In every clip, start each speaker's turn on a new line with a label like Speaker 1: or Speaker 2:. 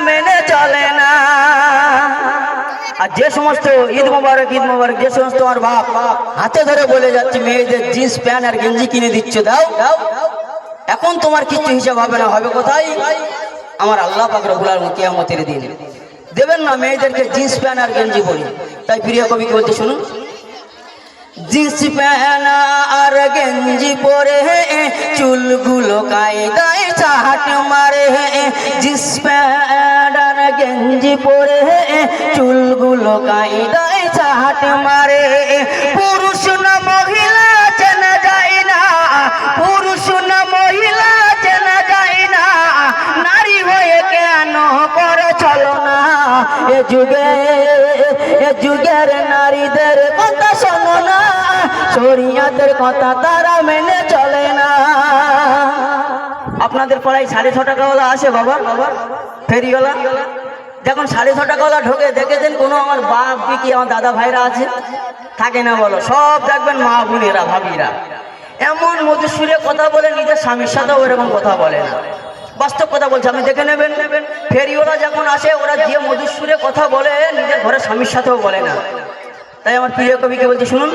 Speaker 1: মেনে চলে না। আর যে সমস্ত ঈদ মোবারক যে সমস্ত আমার বাপ হাতে ধরে বলে যাচ্ছে মেয়েদের জিন্স প্যান্ট আর গেঞ্জি কিনে দিচ্ছ, দাও দাও, এখন তোমার কিছু হিসাব হবে না, হবে কোথায়? আমার আল্লাহ পাক রব্বুল আলামিন কিয়ামতের দিন দেবেন না মেয়েদেরকে জিন্স প্যান্ট আর গেঞ্জি পরি। তাই প্রিয় কবিকে বলতে শুনুন, জিন্স প্যান্ট আর গেঞ্জি পরে চুলগুলো কায়দায় চাট মারে, জিন্স প্যান্ট আর গেঞ্জি পরে চুলগুলো কায়দায় চাট মারে। পুরুষ না মহিলা চেনা যায় না, পুরুষ না মহিলা চেনা যায় না, নারী হয়ে কেন করে চলো না। এ যুগের নারীদের কথা শোনো না, শরিয়তের কথা তারা মেনে চলে না। আপনাদের পড়ায় 6.5 টাকাওয়ালা আসে বাবা, ফেরিওয়ালা, যখন 6.5 টাকাওয়ালা ঢোকে দেখেছেন কোনো আমার বাপ কি আমার দাদা ভাইরা আছে? থাকে না বলো, সব দেখবেন মা বোনেরা ভাবিরা এমন মধুর সুরে কথা বলে, নিজের স্বামীর সাথেও এরকম কথা বলে না। বাস্তব কথা বলছে, আপনি দেখে নেবেন। ফেরিওয়ালা যখন আসে ওরা যে মধুর সুরে কথা বলে নিজের ঘরের স্বামীর সাথেও বলে না। তাই আমার প্রিয় কবিকে বলছি শুনুন,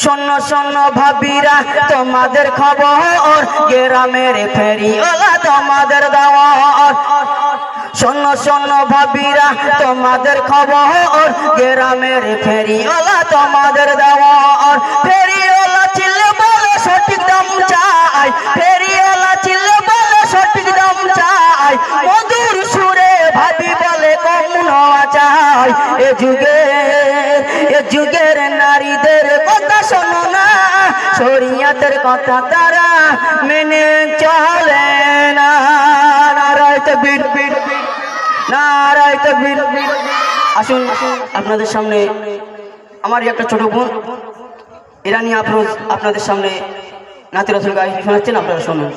Speaker 1: শোনো শোনো ভাবিরা তোমাদের খবর, গ্রামের ফেরিওয়ালা তোমাদের দাওয়াত। শোনো শোনো ভাবিরা তোমাদের খবর, গ্রামের ফেরিওয়ালা তোমাদের দাওয়াত। ফেরিওয়ালা চিল্লে বলে সঠিক দাম চাই, ফেরিওয়ালা চিল্লে বলে সঠিক দাম চাই, মধুর সুরে ভাবি বলে কম নেওয়া চাই। এ যুগের নারীদের কথা শোনো না, শরিয়তের কথা তারা মেনে চলে না। নারায়ে তাকবীর, নারায়ে তাকবীর। আসুন আপনাদের সামনে আমার একটা ছোট বোন ইরানি আফরোজ আপনাদের সামনে নাতে রাসূল গায়ে শোনাচ্ছেন, আপনারা শুনুন।